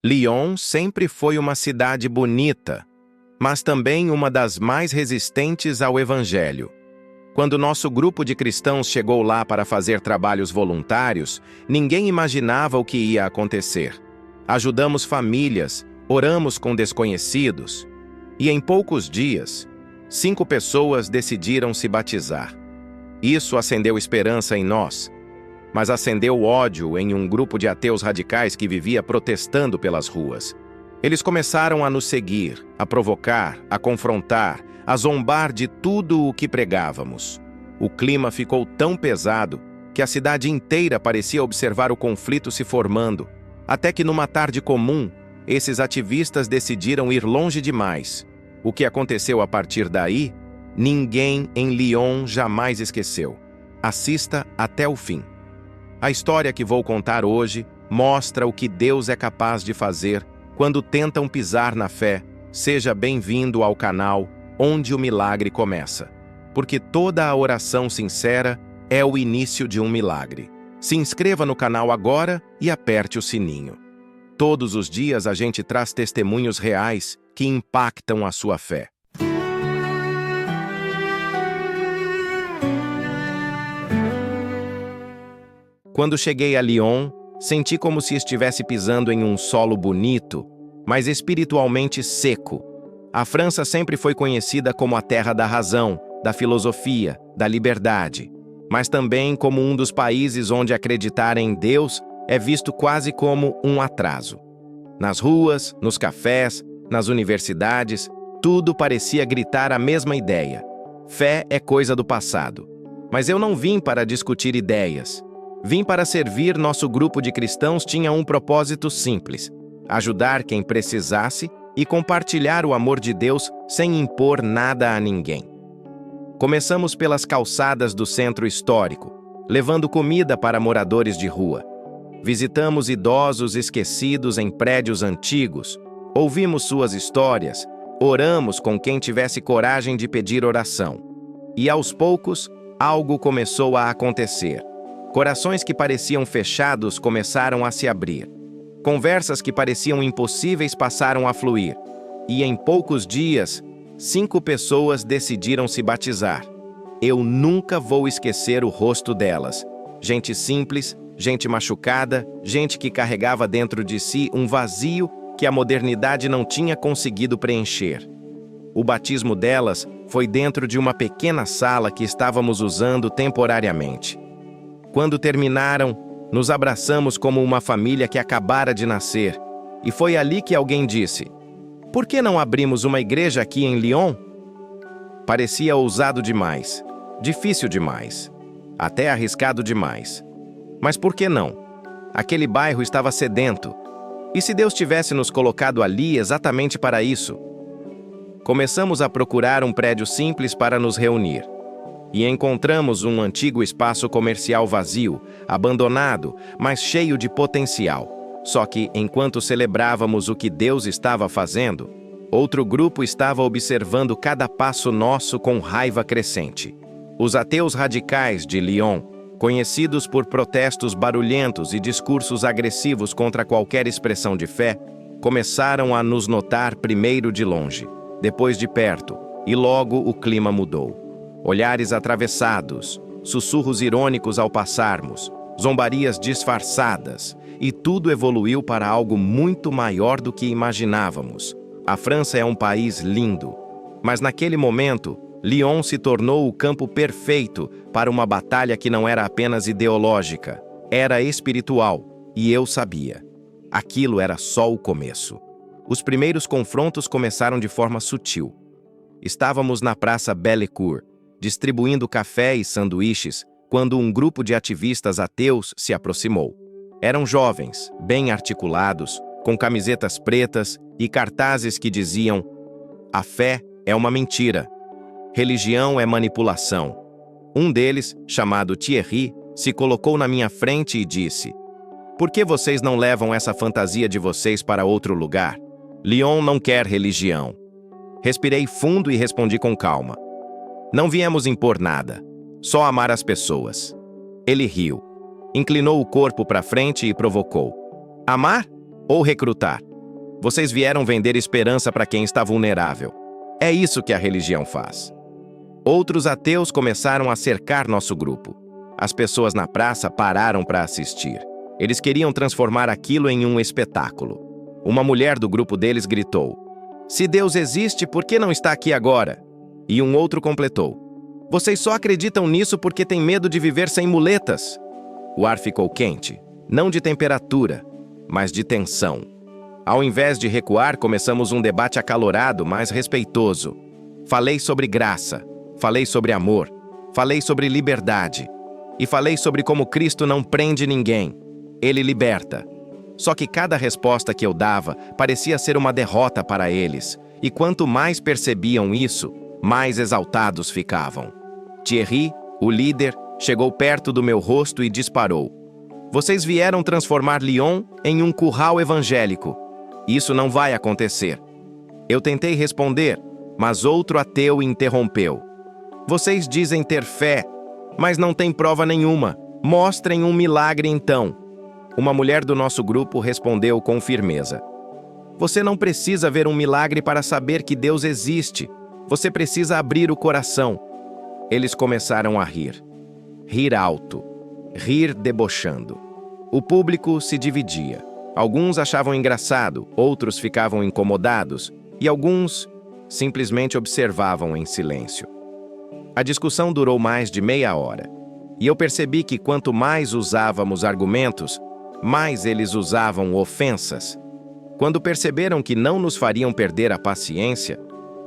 Lyon sempre foi uma cidade bonita, mas também uma das mais resistentes ao Evangelho. Quando nosso grupo de cristãos chegou lá para fazer trabalhos voluntários, ninguém imaginava o que ia acontecer. Ajudamos famílias, oramos com desconhecidos, e em poucos dias, 5 pessoas decidiram se batizar. Isso acendeu esperança em nós, mas acendeu ódio em um grupo de ateus radicais que vivia protestando pelas ruas. Eles começaram a nos seguir, a provocar, a confrontar, a zombar de tudo o que pregávamos. O clima ficou tão pesado que a cidade inteira parecia observar o conflito se formando, até que numa tarde comum, esses ativistas decidiram ir longe demais. O que aconteceu a partir daí, ninguém em Lyon jamais esqueceu. Assista até o fim. A história que vou contar hoje mostra o que Deus é capaz de fazer quando tentam pisar na fé. Seja bem-vindo ao canal onde o milagre começa, porque toda a oração sincera é o início de um milagre. Se inscreva no canal agora e aperte o sininho. Todos os dias a gente traz testemunhos reais que impactam a sua fé. Quando cheguei a Lyon, senti como se estivesse pisando em um solo bonito, mas espiritualmente seco. A França sempre foi conhecida como a terra da razão, da filosofia, da liberdade, mas também como um dos países onde acreditar em Deus é visto quase como um atraso. Nas ruas, nos cafés, nas universidades, tudo parecia gritar a mesma ideia. Fé é coisa do passado. Mas eu não vim para discutir ideias. Vim para servir. Nosso grupo de cristãos tinha um propósito simples: ajudar quem precisasse e compartilhar o amor de Deus sem impor nada a ninguém. Começamos pelas calçadas do centro histórico, levando comida para moradores de rua. Visitamos idosos esquecidos em prédios antigos, ouvimos suas histórias, oramos com quem tivesse coragem de pedir oração. E aos poucos, algo começou a acontecer. Corações que pareciam fechados começaram a se abrir. Conversas que pareciam impossíveis passaram a fluir. E em poucos dias, 5 pessoas decidiram se batizar. Eu nunca vou esquecer o rosto delas. Gente simples, gente machucada, gente que carregava dentro de si um vazio que a modernidade não tinha conseguido preencher. O batismo delas foi dentro de uma pequena sala que estávamos usando temporariamente. Quando terminaram, nos abraçamos como uma família que acabara de nascer, e foi ali que alguém disse: "Por que não abrimos uma igreja aqui em Lyon?" Parecia ousado demais, difícil demais, até arriscado demais. Mas por que não? Aquele bairro estava sedento. E se Deus tivesse nos colocado ali exatamente para isso? Começamos a procurar um prédio simples para nos reunir. E encontramos um antigo espaço comercial vazio, abandonado, mas cheio de potencial. Só que, enquanto celebrávamos o que Deus estava fazendo, outro grupo estava observando cada passo nosso com raiva crescente. Os ateus radicais de Lyon, conhecidos por protestos barulhentos e discursos agressivos contra qualquer expressão de fé, começaram a nos notar primeiro de longe, depois de perto, e logo o clima mudou. Olhares atravessados, sussurros irônicos ao passarmos, zombarias disfarçadas, e tudo evoluiu para algo muito maior do que imaginávamos. A França é um país lindo, mas naquele momento, Lyon se tornou o campo perfeito para uma batalha que não era apenas ideológica, era espiritual, e eu sabia. Aquilo era só o começo. Os primeiros confrontos começaram de forma sutil. Estávamos na Praça Bellecour, distribuindo café e sanduíches, quando um grupo de ativistas ateus se aproximou. Eram jovens, bem articulados, com camisetas pretas e cartazes que diziam: "A fé é uma mentira. Religião é manipulação." Um deles, chamado Thierry, se colocou na minha frente e disse: "Por que vocês não levam essa fantasia de vocês para outro lugar? Lyon não quer religião." Respirei fundo e respondi com calma: "Não viemos impor nada, só amar as pessoas." Ele riu, inclinou o corpo para frente e provocou: "Amar ou recrutar?" Vocês vieram vender esperança para quem está vulnerável. É isso que a religião faz. Outros ateus começaram a cercar nosso grupo. As pessoas na praça pararam para assistir. Eles queriam transformar aquilo em um espetáculo. Uma mulher do grupo deles gritou: "Se Deus existe, por que não está aqui agora?" E um outro completou: "Vocês só acreditam nisso porque têm medo de viver sem muletas." O ar ficou quente, não de temperatura, mas de tensão. Ao invés de recuar, começamos um debate acalorado, mas respeitoso. Falei sobre graça, falei sobre amor, falei sobre liberdade. E falei sobre como Cristo não prende ninguém. Ele liberta. Só que cada resposta que eu dava parecia ser uma derrota para eles. E quanto mais percebiam isso, mais exaltados ficavam. Thierry, o líder, chegou perto do meu rosto e disparou: "Vocês vieram transformar Lyon em um curral evangélico. Isso não vai acontecer." Eu tentei responder, mas outro ateu interrompeu: "Vocês dizem ter fé, mas não têm prova nenhuma. Mostrem um milagre então." Uma mulher do nosso grupo respondeu com firmeza: "Você não precisa ver um milagre para saber que Deus existe. Você precisa abrir o coração." Eles começaram a rir. Rir alto. Rir debochando. O público se dividia. Alguns achavam engraçado, outros ficavam incomodados, e alguns simplesmente observavam em silêncio. A discussão durou mais de meia hora, e eu percebi que quanto mais usávamos argumentos, mais eles usavam ofensas. Quando perceberam que não nos fariam perder a paciência,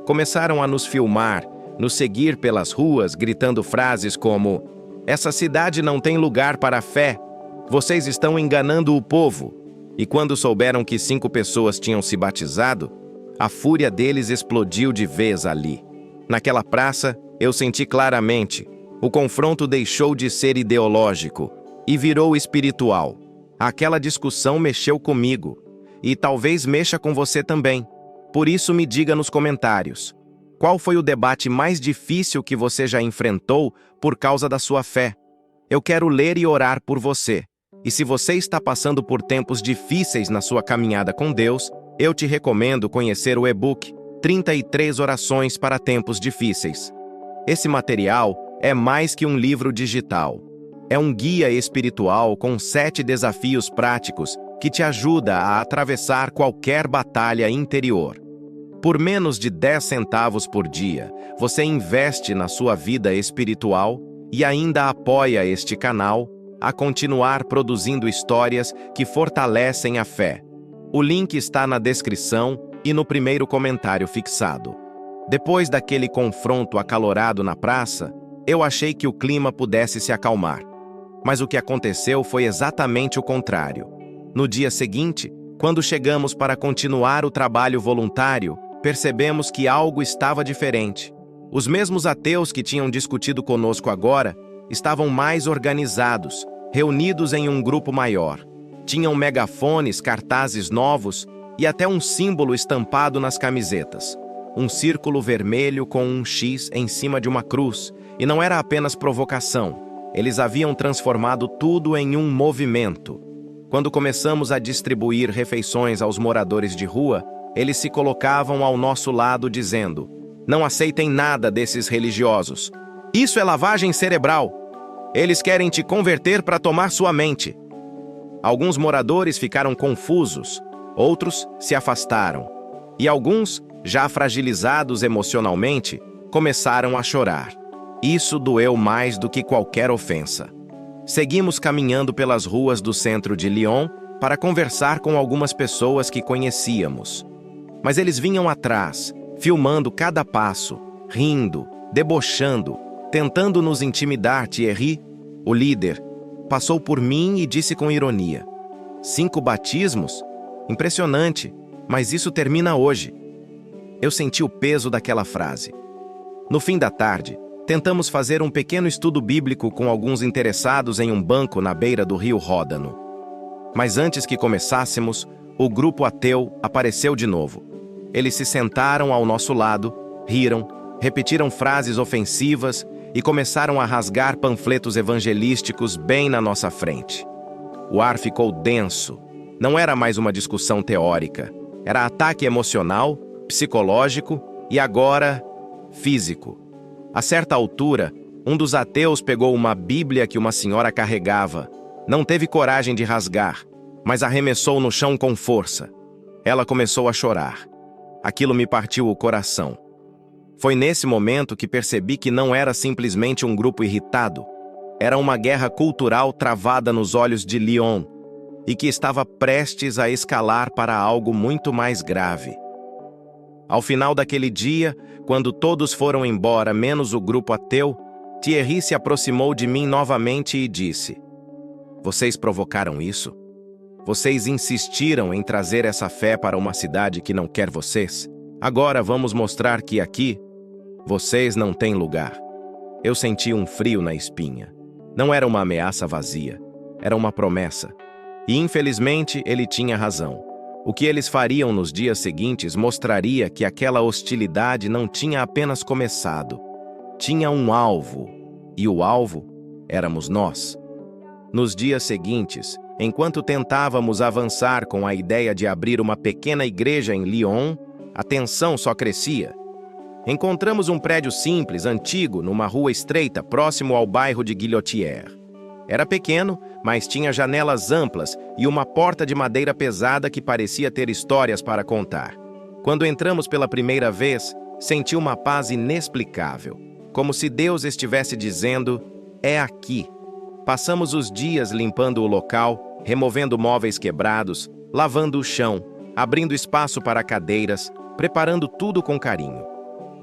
começaram a nos filmar, nos seguir pelas ruas, gritando frases como: "Essa cidade não tem lugar para a fé. Vocês estão enganando o povo." E quando souberam que 5 pessoas tinham se batizado, a fúria deles explodiu de vez ali. Naquela praça, eu senti claramente: o confronto deixou de ser ideológico e virou espiritual. Aquela discussão mexeu comigo, e talvez mexa com você também. Por isso, me diga nos comentários: qual foi o debate mais difícil que você já enfrentou por causa da sua fé? Eu quero ler e orar por você. E se você está passando por tempos difíceis na sua caminhada com Deus, eu te recomendo conhecer o e-book 33 Orações para Tempos Difíceis. Esse material é mais que um livro digital. É um guia espiritual com 7 desafios práticos que te ajuda a atravessar qualquer batalha interior. Por menos de 10 centavos por dia, você investe na sua vida espiritual e ainda apoia este canal a continuar produzindo histórias que fortalecem a fé. O link está na descrição e no primeiro comentário fixado. Depois daquele confronto acalorado na praça, eu achei que o clima pudesse se acalmar. Mas o que aconteceu foi exatamente o contrário. No dia seguinte, quando chegamos para continuar o trabalho voluntário, percebemos que algo estava diferente. Os mesmos ateus que tinham discutido conosco agora estavam mais organizados, reunidos em um grupo maior. Tinham megafones, cartazes novos e até um símbolo estampado nas camisetas. Um círculo vermelho com um X em cima de uma cruz. E não era apenas provocação. Eles haviam transformado tudo em um movimento. Quando começamos a distribuir refeições aos moradores de rua, eles se colocavam ao nosso lado dizendo: "Não aceitem nada desses religiosos. Isso é lavagem cerebral. Eles querem te converter para tomar sua mente." Alguns moradores ficaram confusos, outros se afastaram. E alguns, já fragilizados emocionalmente, começaram a chorar. Isso doeu mais do que qualquer ofensa. Seguimos caminhando pelas ruas do centro de Lyon para conversar com algumas pessoas que conhecíamos. Mas eles vinham atrás, filmando cada passo, rindo, debochando, tentando nos intimidar. Thierry, o líder, passou por mim e disse com ironia: 5 batismos? Impressionante, mas isso termina hoje. Eu senti o peso daquela frase. No fim da tarde, tentamos fazer um pequeno estudo bíblico com alguns interessados em um banco na beira do rio Ródano. Mas antes que começássemos, o grupo ateu apareceu de novo. Eles se sentaram ao nosso lado, riram, repetiram frases ofensivas e começaram a rasgar panfletos evangelísticos bem na nossa frente. O ar ficou denso. Não era mais uma discussão teórica. Era ataque emocional, psicológico e agora físico. A certa altura, um dos ateus pegou uma Bíblia que uma senhora carregava. Não teve coragem de rasgar, mas arremessou no chão com força. Ela começou a chorar. Aquilo me partiu o coração. Foi nesse momento que percebi que não era simplesmente um grupo irritado. Era uma guerra cultural travada nos olhos de Leon e que estava prestes a escalar para algo muito mais grave. Ao final daquele dia, quando todos foram embora, menos o grupo ateu, Thierry se aproximou de mim novamente e disse: "Vocês provocaram isso? Vocês insistiram em trazer essa fé para uma cidade que não quer vocês? Agora vamos mostrar que aqui, vocês não têm lugar." Eu senti um frio na espinha. Não era uma ameaça vazia, era uma promessa. E infelizmente ele tinha razão. O que eles fariam nos dias seguintes mostraria que aquela hostilidade não tinha apenas começado. Tinha um alvo, e o alvo éramos nós. Nos dias seguintes, enquanto tentávamos avançar com a ideia de abrir uma pequena igreja em Lyon, a tensão só crescia. Encontramos um prédio simples, antigo, numa rua estreita, próximo ao bairro de Guillotière. Era pequeno, mas tinha janelas amplas e uma porta de madeira pesada que parecia ter histórias para contar. Quando entramos pela primeira vez, senti uma paz inexplicável, como se Deus estivesse dizendo: "É aqui." Passamos os dias limpando o local, removendo móveis quebrados, lavando o chão, abrindo espaço para cadeiras, preparando tudo com carinho.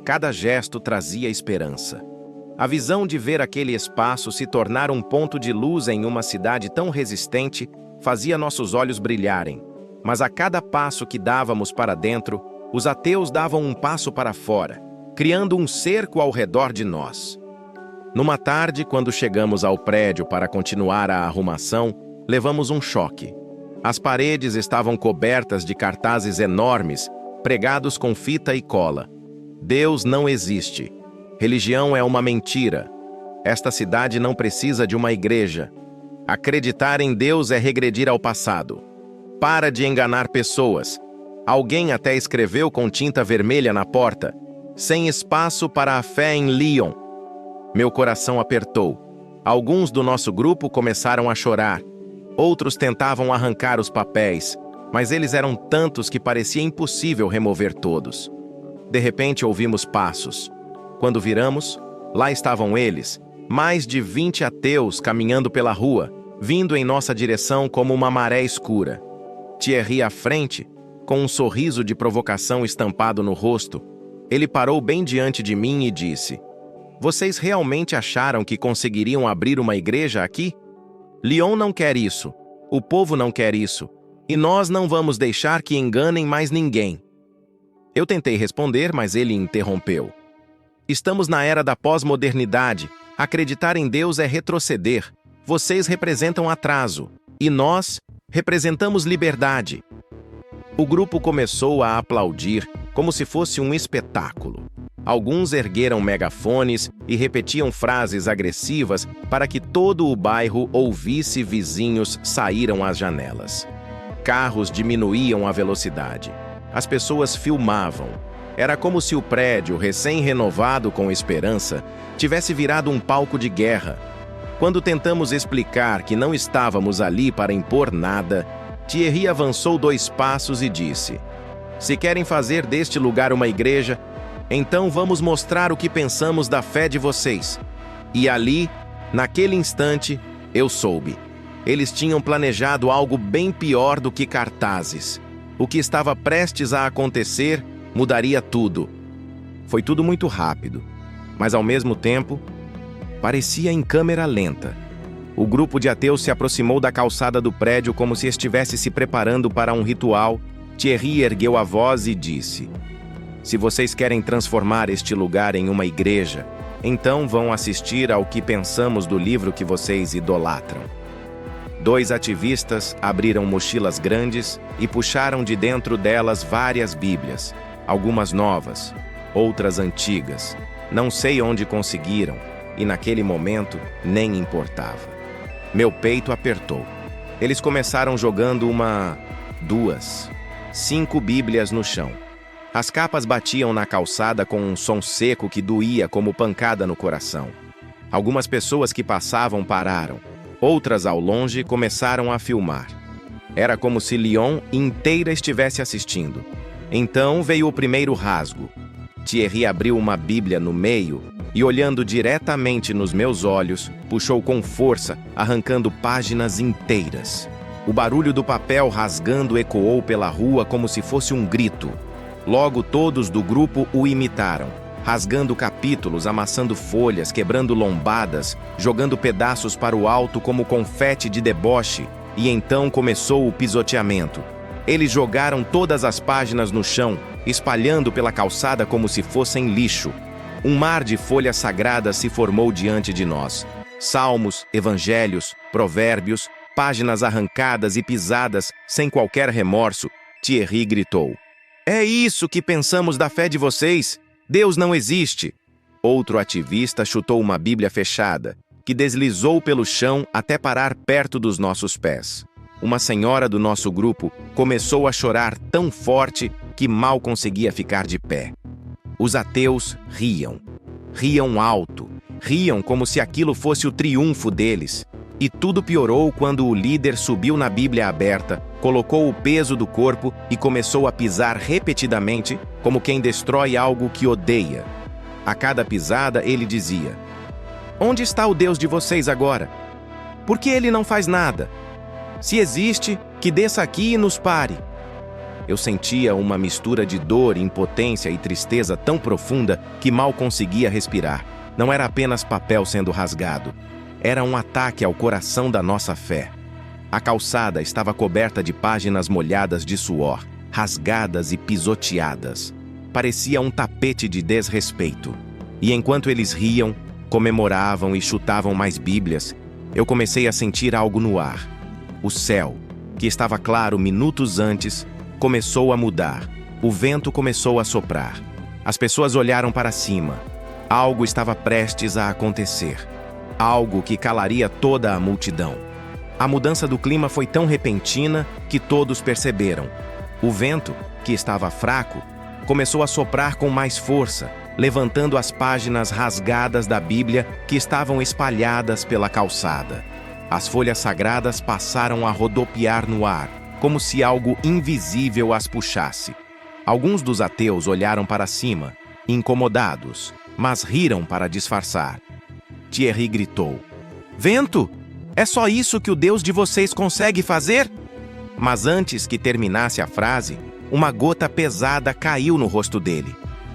Cada gesto trazia esperança. A visão de ver aquele espaço se tornar um ponto de luz em uma cidade tão resistente fazia nossos olhos brilharem. Mas a cada passo que dávamos para dentro, os ateus davam um passo para fora, criando um cerco ao redor de nós. Numa tarde, quando chegamos ao prédio para continuar a arrumação, levamos um choque. As paredes estavam cobertas de cartazes enormes, pregados com fita e cola. Deus não existe. Religião é uma mentira. Esta cidade não precisa de uma igreja. Acreditar em Deus é regredir ao passado. Para de enganar pessoas. Alguém até escreveu com tinta vermelha na porta: "Sem espaço para a fé em Lyon." Meu coração apertou. Alguns do nosso grupo começaram a chorar. Outros tentavam arrancar os papéis, mas eles eram tantos que parecia impossível remover todos. De repente ouvimos passos. Quando viramos, lá estavam eles, mais de 20 ateus caminhando pela rua, vindo em nossa direção como uma maré escura. Thierry à frente, com um sorriso de provocação estampado no rosto, ele parou bem diante de mim e disse: "Vocês realmente acharam que conseguiriam abrir uma igreja aqui? Lyon não quer isso, o povo não quer isso, e nós não vamos deixar que enganem mais ninguém." Eu tentei responder, mas ele interrompeu. "Estamos na era da pós-modernidade. Acreditar em Deus é retroceder. Vocês representam atraso. E nós representamos liberdade." O grupo começou a aplaudir, como se fosse um espetáculo. Alguns ergueram megafones e repetiam frases agressivas para que todo o bairro ouvisse. Vizinhos saíram às janelas. Carros diminuíam a velocidade. As pessoas filmavam. Era como se o prédio, recém-renovado com esperança, tivesse virado um palco de guerra. Quando tentamos explicar que não estávamos ali para impor nada, Thierry avançou 2 passos e disse: "Se querem fazer deste lugar uma igreja, então vamos mostrar o que pensamos da fé de vocês." E ali, naquele instante, eu soube. Eles tinham planejado algo bem pior do que cartazes. O que estava prestes a acontecer mudaria tudo. Foi tudo muito rápido, mas ao mesmo tempo, parecia em câmera lenta. O grupo de ateus se aproximou da calçada do prédio como se estivesse se preparando para um ritual. Thierry ergueu a voz e disse: "Se vocês querem transformar este lugar em uma igreja, então vão assistir ao que pensamos do livro que vocês idolatram." 2 ativistas abriram mochilas grandes e puxaram de dentro delas várias Bíblias, algumas novas, outras antigas. Não sei onde conseguiram, e naquele momento nem importava. Meu peito apertou. Eles começaram jogando 1, 2, 5 Bíblias no chão. As capas batiam na calçada com um som seco que doía como pancada no coração. Algumas pessoas que passavam pararam. Outras, ao longe, começaram a filmar. Era como se Lyon inteira estivesse assistindo. Então veio o primeiro rasgo. Thierry abriu uma Bíblia no meio e, olhando diretamente nos meus olhos, puxou com força, arrancando páginas inteiras. O barulho do papel rasgando ecoou pela rua como se fosse um grito. Logo todos do grupo o imitaram, rasgando capítulos, amassando folhas, quebrando lombadas, jogando pedaços para o alto como confete de deboche, e então começou o pisoteamento. Eles jogaram todas as páginas no chão, espalhando pela calçada como se fossem lixo. Um mar de folhas sagradas se formou diante de nós. Salmos, evangelhos, provérbios, páginas arrancadas e pisadas sem qualquer remorso. Thierry gritou: "É isso que pensamos da fé de vocês? Deus não existe!" Outro ativista chutou uma Bíblia fechada, que deslizou pelo chão até parar perto dos nossos pés. Uma senhora do nosso grupo começou a chorar tão forte que mal conseguia ficar de pé. Os ateus riam. Riam alto. Riam como se aquilo fosse o triunfo deles. E tudo piorou quando o líder subiu na Bíblia aberta, colocou o peso do corpo e começou a pisar repetidamente, como quem destrói algo que odeia. A cada pisada ele dizia: "Onde está o Deus de vocês agora? Por que ele não faz nada? Se existe, que desça aqui e nos pare." Eu sentia uma mistura de dor, impotência e tristeza tão profunda que mal conseguia respirar. Não era apenas papel sendo rasgado. Era um ataque ao coração da nossa fé. A calçada estava coberta de páginas molhadas de suor, rasgadas e pisoteadas. Parecia um tapete de desrespeito. E enquanto eles riam, comemoravam e chutavam mais Bíblias, eu comecei a sentir algo no ar. O céu, que estava claro minutos antes, começou a mudar. O vento começou a soprar. As pessoas olharam para cima. Algo estava prestes a acontecer. Algo que calaria toda a multidão. A mudança do clima foi tão repentina que todos perceberam. O vento, que estava fraco, começou a soprar com mais força, levantando as páginas rasgadas da Bíblia que estavam espalhadas pela calçada. As folhas sagradas passaram a rodopiar no ar, como se algo invisível as puxasse. Alguns dos ateus olharam para cima, incomodados, mas riram para disfarçar. Thierry gritou: "Vento! É só isso que o Deus de vocês consegue fazer?" Mas antes que terminasse a frase, uma gota pesada caiu no rosto dele.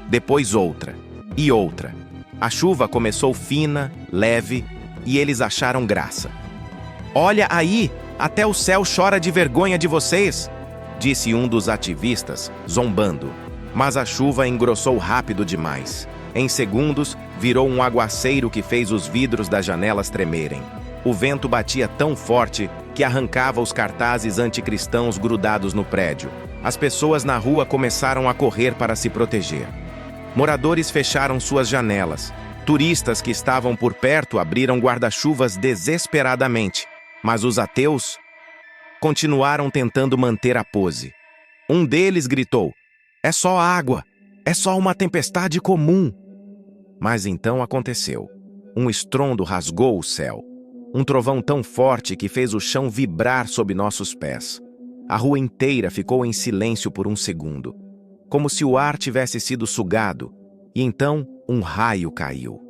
Depois outra, e outra. A chuva começou fina, leve, e eles acharam graça. "Olha aí, até o céu chora de vergonha de vocês", disse um dos ativistas, zombando. Mas a chuva engrossou rápido demais. Em segundos, virou um aguaceiro que fez os vidros das janelas tremerem. O vento batia tão forte que arrancava os cartazes anticristãos grudados no prédio. As pessoas na rua começaram a correr para se proteger. Moradores fecharam suas janelas. Turistas que estavam por perto abriram guarda-chuvas desesperadamente. Mas os ateus continuaram tentando manter a pose. Um deles gritou: "É só água! É só uma tempestade comum!" Mas então aconteceu. Um estrondo rasgou o céu. Um trovão tão forte que fez o chão vibrar sob nossos pés. A rua inteira ficou em silêncio por um segundo, como se o ar tivesse sido sugado, e então um raio caiu.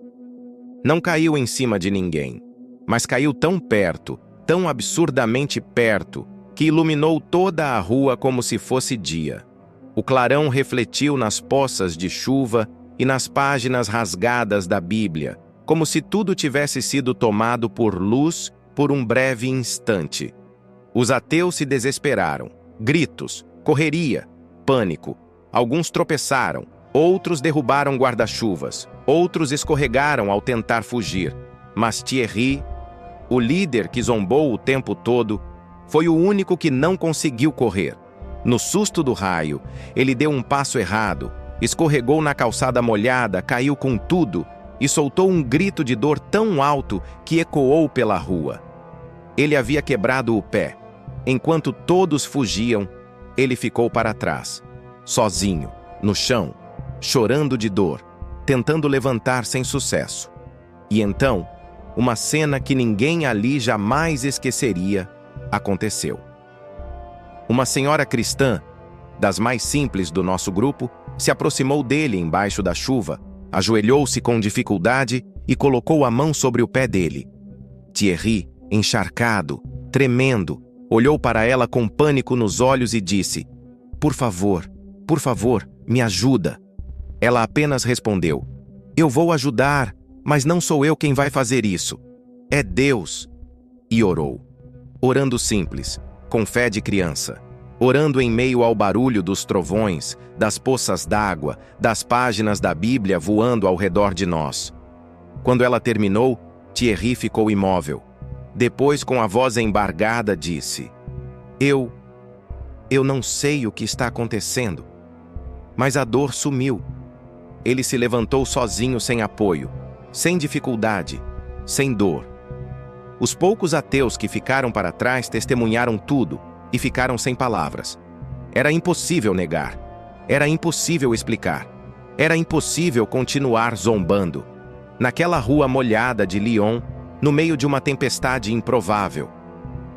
Não caiu em cima de ninguém, mas caiu tão perto, tão absurdamente perto, que iluminou toda a rua como se fosse dia. O clarão refletiu nas poças de chuva e nas páginas rasgadas da Bíblia, como se tudo tivesse sido tomado por luz por um breve instante. Os ateus se desesperaram. Gritos, correria, pânico. Alguns tropeçaram, outros derrubaram guarda-chuvas, outros escorregaram ao tentar fugir. Mas Thierry, o líder que zombou o tempo todo, foi o único que não conseguiu correr. No susto do raio, ele deu um passo errado, escorregou na calçada molhada, caiu com tudo e soltou um grito de dor tão alto que ecoou pela rua. Ele havia quebrado o pé. Enquanto todos fugiam, Ele ficou para trás, sozinho, no chão, chorando de dor, tentando levantar sem sucesso. E então, uma cena que ninguém ali jamais esqueceria aconteceu. Uma senhora cristã, das mais simples do nosso grupo, se aproximou dele embaixo da chuva, ajoelhou-se com dificuldade e colocou a mão sobre o pé dele. Thierry, encharcado, tremendo, olhou para ela com pânico nos olhos e disse: por favor, me ajuda." Ela apenas respondeu: "Eu vou ajudar, mas não sou eu quem vai fazer isso. É Deus." E orou. Orando simples, com fé de criança. Orando em meio ao barulho dos trovões, das poças d'água, das páginas da Bíblia voando ao redor de nós. Quando ela terminou, Thierry ficou imóvel. Depois, com a voz embargada, disse: Eu não sei o que está acontecendo. Mas a dor sumiu. Ele se levantou sozinho, sem apoio, sem dificuldade, sem dor. Os poucos ateus que ficaram para trás testemunharam tudo e ficaram sem palavras. Era impossível negar. Era impossível explicar. Era impossível continuar zombando. Naquela rua molhada de Lyon, no meio de uma tempestade improvável.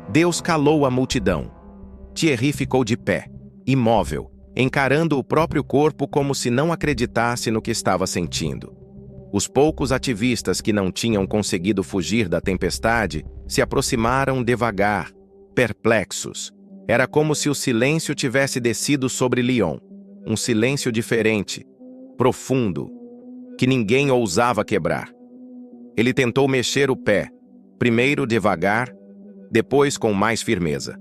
Deus calou a multidão. Thierry ficou de pé, imóvel, encarando o próprio corpo como se não acreditasse no que estava sentindo. Os poucos ativistas que não tinham conseguido fugir da tempestade se aproximaram devagar, perplexos. Era como se o silêncio tivesse descido sobre Lyon. Um silêncio diferente, profundo, que ninguém ousava quebrar. Ele tentou mexer o pé, primeiro devagar, depois com mais firmeza.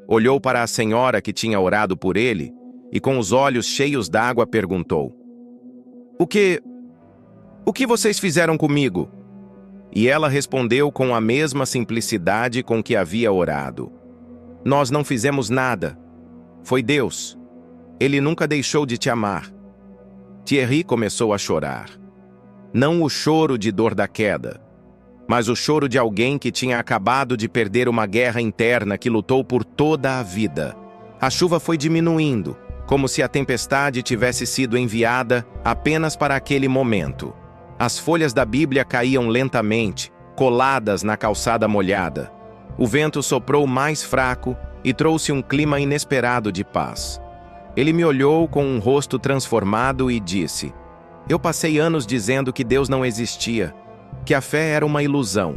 Olhou para a senhora que tinha orado por ele e, com os olhos cheios d'água, perguntou: O que vocês fizeram comigo?" E ela respondeu com a mesma simplicidade com que havia orado: "Nós não fizemos nada. Foi Deus. Ele nunca deixou de te amar." Thierry começou a chorar. Não o choro de dor da queda, mas o choro de alguém que tinha acabado de perder uma guerra interna que lutou por toda a vida. A chuva foi diminuindo, como se a tempestade tivesse sido enviada apenas para aquele momento. As folhas da Bíblia caíam lentamente, coladas na calçada molhada. O vento soprou mais fraco e trouxe um clima inesperado de paz. Ele me olhou com um rosto transformado e disse: "Eu passei anos dizendo que Deus não existia, que a fé era uma ilusão,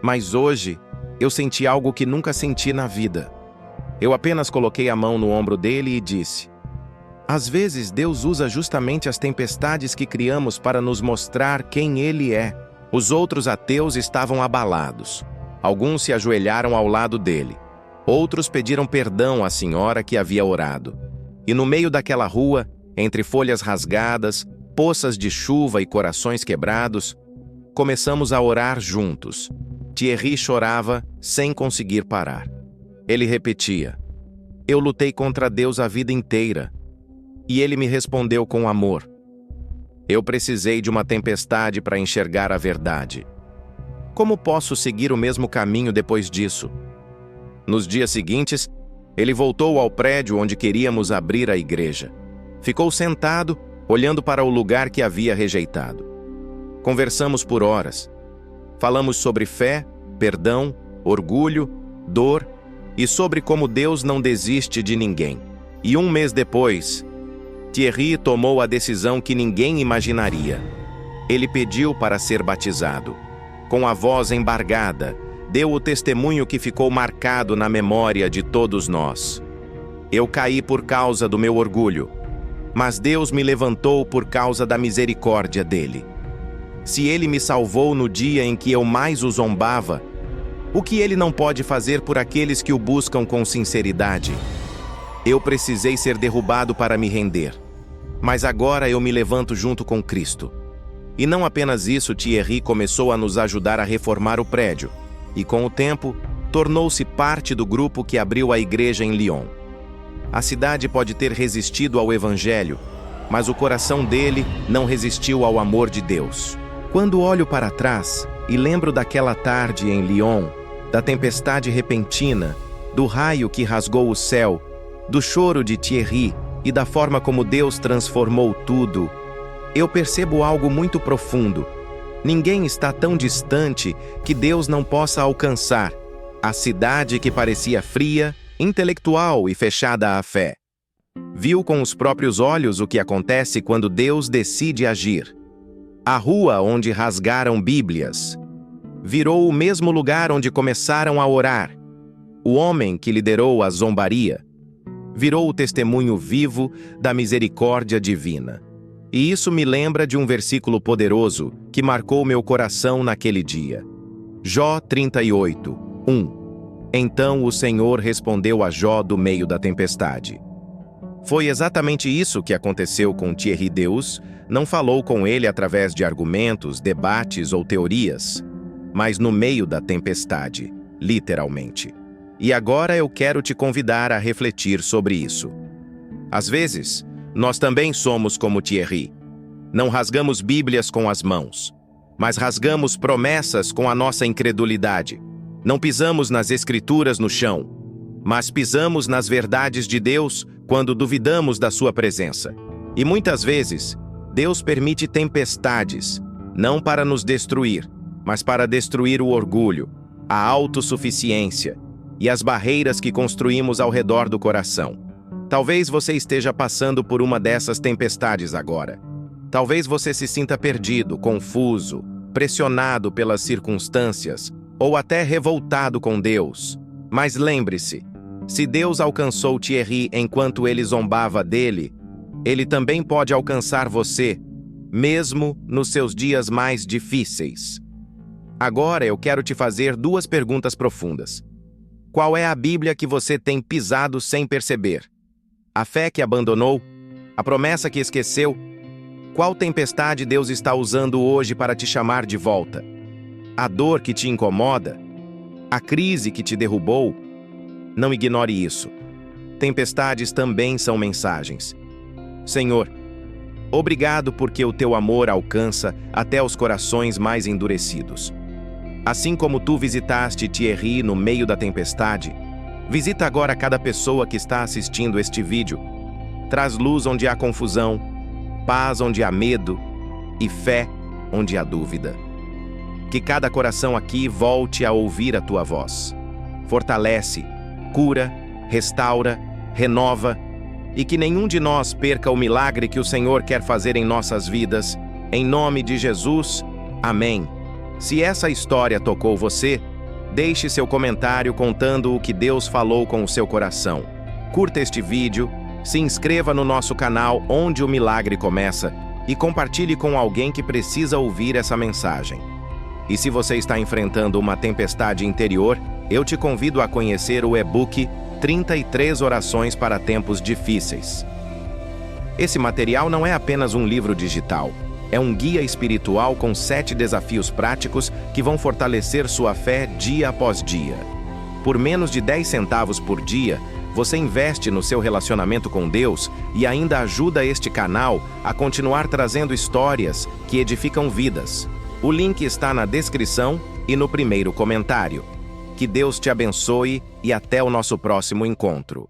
mas hoje eu senti algo que nunca senti na vida." Eu apenas coloquei a mão no ombro dele e disse: "Às vezes Deus usa justamente as tempestades que criamos para nos mostrar quem Ele é." Os outros ateus estavam abalados. Alguns se ajoelharam ao lado dele. Outros pediram perdão à senhora que havia orado. E no meio daquela rua, entre folhas rasgadas, poças de chuva e corações quebrados, começamos a orar juntos. Thierry chorava sem conseguir parar. Ele repetia: "Eu lutei contra Deus a vida inteira." E ele me respondeu com amor: "Eu precisei de uma tempestade para enxergar a verdade. Como posso seguir o mesmo caminho depois disso?" Nos dias seguintes, ele voltou ao prédio onde queríamos abrir a igreja. Ficou sentado, olhando para o lugar que havia rejeitado. Conversamos por horas. Falamos sobre fé, perdão, orgulho, dor e sobre como Deus não desiste de ninguém. E um mês depois, Thierry tomou a decisão que ninguém imaginaria. Ele pediu para ser batizado. Com a voz embargada, deu o testemunho que ficou marcado na memória de todos nós. "Eu caí por causa do meu orgulho, mas Deus me levantou por causa da misericórdia dele. Se ele me salvou no dia em que eu mais o zombava, o que ele não pode fazer por aqueles que o buscam com sinceridade? Eu precisei ser derrubado para me render, mas agora eu me levanto junto com Cristo." E não apenas isso, Thierry começou a nos ajudar a reformar o prédio, e com o tempo, tornou-se parte do grupo que abriu a igreja em Lyon. A cidade pode ter resistido ao Evangelho, mas o coração dele não resistiu ao amor de Deus. Quando olho para trás e lembro daquela tarde em Lyon, da tempestade repentina, do raio que rasgou o céu, do choro de Thierry e da forma como Deus transformou tudo, eu percebo algo muito profundo. Ninguém está tão distante que Deus não possa alcançar. A cidade que parecia fria, intelectual e fechada à fé. Viu com os próprios olhos o que acontece quando Deus decide agir. A rua onde rasgaram Bíblias virou o mesmo lugar onde começaram a orar. O homem que liderou a zombaria virou o testemunho vivo da misericórdia divina. E isso me lembra de um versículo poderoso que marcou meu coração naquele dia. Jó 38, 1. Então o Senhor respondeu a Jó do meio da tempestade. Foi exatamente isso que aconteceu com Thierry. Deus não falou com ele através de argumentos, debates ou teorias, mas no meio da tempestade, literalmente. E agora eu quero te convidar a refletir sobre isso. Às vezes, nós também somos como Thierry. Não rasgamos Bíblias com as mãos, mas rasgamos promessas com a nossa incredulidade. Não pisamos nas Escrituras no chão, mas pisamos nas verdades de Deus quando duvidamos da sua presença. E muitas vezes, Deus permite tempestades, não para nos destruir, mas para destruir o orgulho, a autossuficiência e as barreiras que construímos ao redor do coração. Talvez você esteja passando por uma dessas tempestades agora. Talvez você se sinta perdido, confuso, pressionado pelas circunstâncias ou até revoltado com Deus. Mas lembre-se, se Deus alcançou Thierry enquanto ele zombava dele, ele também pode alcançar você, mesmo nos seus dias mais difíceis. Agora eu quero te fazer duas perguntas profundas. Qual é a Bíblia que você tem pisado sem perceber? A fé que abandonou? A promessa que esqueceu? Qual tempestade Deus está usando hoje para te chamar de volta? A dor que te incomoda? A crise que te derrubou? Não ignore isso. Tempestades também são mensagens. Senhor, obrigado porque o teu amor alcança até os corações mais endurecidos. Assim como tu visitaste Thierry no meio da tempestade, visita agora cada pessoa que está assistindo este vídeo. Traz luz onde há confusão, paz onde há medo e fé onde há dúvida. Que cada coração aqui volte a ouvir a tua voz. Fortalece, cura, restaura, renova e que nenhum de nós perca o milagre que o Senhor quer fazer em nossas vidas. Em nome de Jesus, amém. Se essa história tocou você, deixe seu comentário contando o que Deus falou com o seu coração. Curta este vídeo, se inscreva no nosso canal Onde o Milagre Começa e compartilhe com alguém que precisa ouvir essa mensagem. E se você está enfrentando uma tempestade interior, eu te convido a conhecer o e-book 33 Orações para Tempos Difíceis. Esse material não é apenas um livro digital. É um guia espiritual com 7 desafios práticos que vão fortalecer sua fé dia após dia. Por menos de 10 centavos por dia, você investe no seu relacionamento com Deus e ainda ajuda este canal a continuar trazendo histórias que edificam vidas. O link está na descrição e no primeiro comentário. Que Deus te abençoe e até o nosso próximo encontro.